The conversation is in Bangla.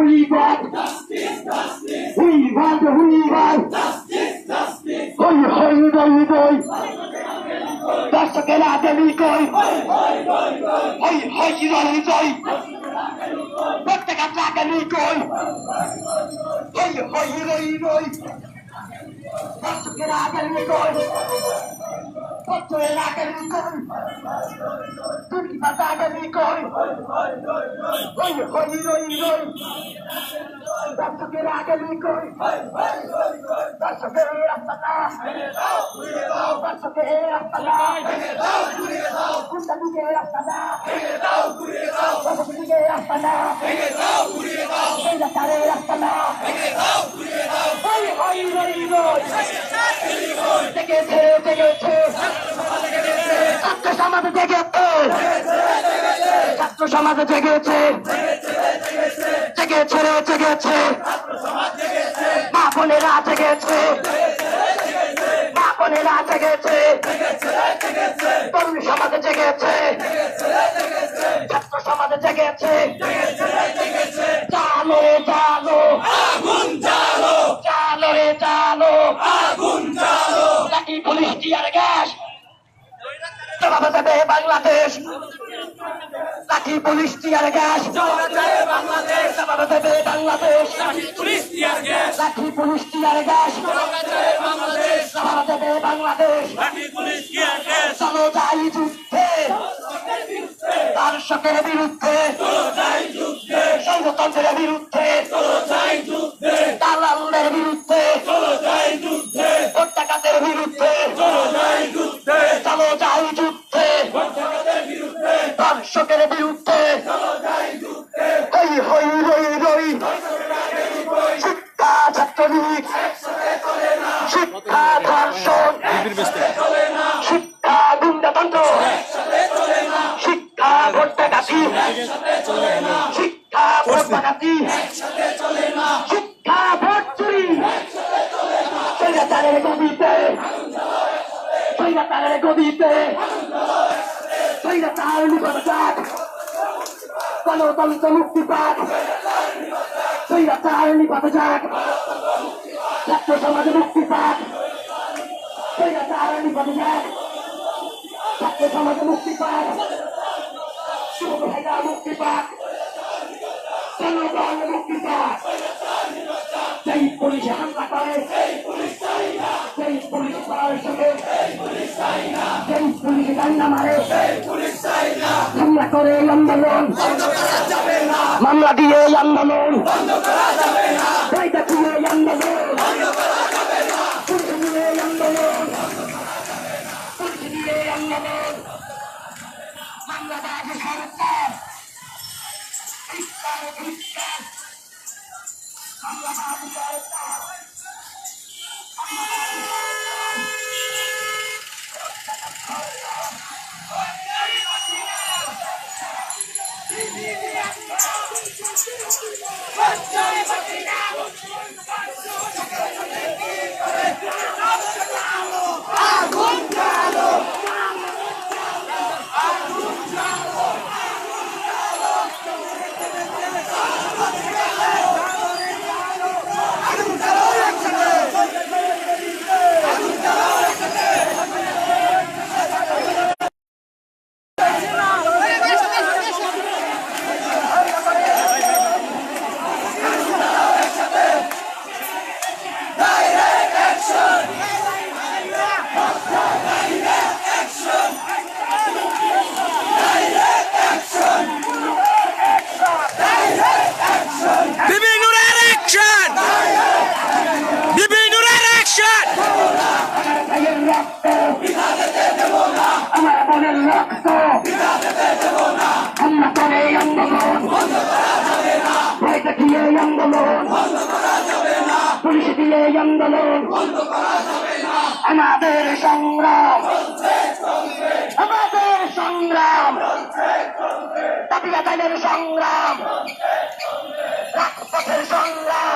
we want হই হই রই রই দর্শকের আগামী কই হই হই রই রই প্রত্যেকের আগামী কই হই হই রই রই দর্শকের আগামী কই প্রত্যেকের আগামী কই তুর্কি ভাষা আগামী কই হই হই রই রই দর্শকের আগামী কই দর্শকের রাস্তাটা দর্শকের রাস্তাটা কুন্ডালিকে রাস্তাটা দর্শকের রাস্তাটা সেইরাচারের রাস্তাটা হই হই রই রই জেগেছে জেগেছে ছাত্র সমাজে জেগেছে ছাত্র সমাজে জেগেছে জেগেছে রে জেগেছে মা বোনেরা জেগেছে মা বোনেরা জেগেছে তরুণ সমাজে জেগেছে ছাত্র সমাজে জেগেছে জালো জালো আগুন জালো জালো রে জালো আগুন জালো নাকি পুলিশ টিয়ার গ্যাস জবাব দেবে বাংলাদেশ লাঠি পুলিশ টিয়ার গ্যাস জবাব দেবে বাংলাদেশ জবাব দেবে বাংলাদেশ লাঠি পুলিশ টিয়ার গ্যাস লাঠি পুলিশ টিয়ার গ্যাস জবাব দেবে বাংলাদেশ জবাব দেবে বাংলাদেশ লাঠি পুলিশ টিয়ার গ্যাস চলো যাই যুদ্ধে দর্শকের বিরুদ্ধে চলো যাই যুদ্ধে সংগঠনের বিরুদ্ধে চলো যাই যুদ্ধে দালালদের বিরুদ্ধে চলো যাই যুদ্ধে হত্যাকারীদের বিরুদ্ধে চলো যাই যুদ্ধে চলো যাই যুদ্ধে দর্শকের বিরুদ্ধে হই হই রই রই শিক্ষা ছাত্রলীগ শিক্ষা ধর্ষণ শিক্ষা গুন্ডাতন্ত্র শিক্ষা ভোটটাঘাতি শিক্ষা ভোটটাঘাতি শিক্ষা ভোট চুরি স্বৈরাচারের গদিতে স্বৈরাচারের গদিতে স্বৈরাচার নিপাত যাক গণতন্ত্র মুক্তি পাক স্বৈরাচার নিপাত যাক ছাত্র সমাজে মুক্তি পাক স্বৈরাচার নিপাত যাক ছাত্র সমাজে মুক্তি পাক যুব ভাইরা মুক্তি পাক জনগণ মুক্তি পাক যেই পুলিশে হামলা করে যেই পুলিশ পাওয়ার সঙ্গে যেই পুলিশে ডান্ডা মারে হামলা করে আন্দোলন মামলা দিয়ে আন্দোলন বইটা দিয়ে আন্দোলন পুলিশ দিয়ে আন্দোলন পুলিশ দিয়ে আন্দোলন বাংলাদেশ সরকার ধিক্কার ধিক্কার বাংলাদেশ সরকার পুলিশ দিয়ে আন্দোলন আমাদের সংগ্রাম আমাদের সংগ্রাম দাবি আদায়ের সংগ্রাম রাজপথের সংগ্রাম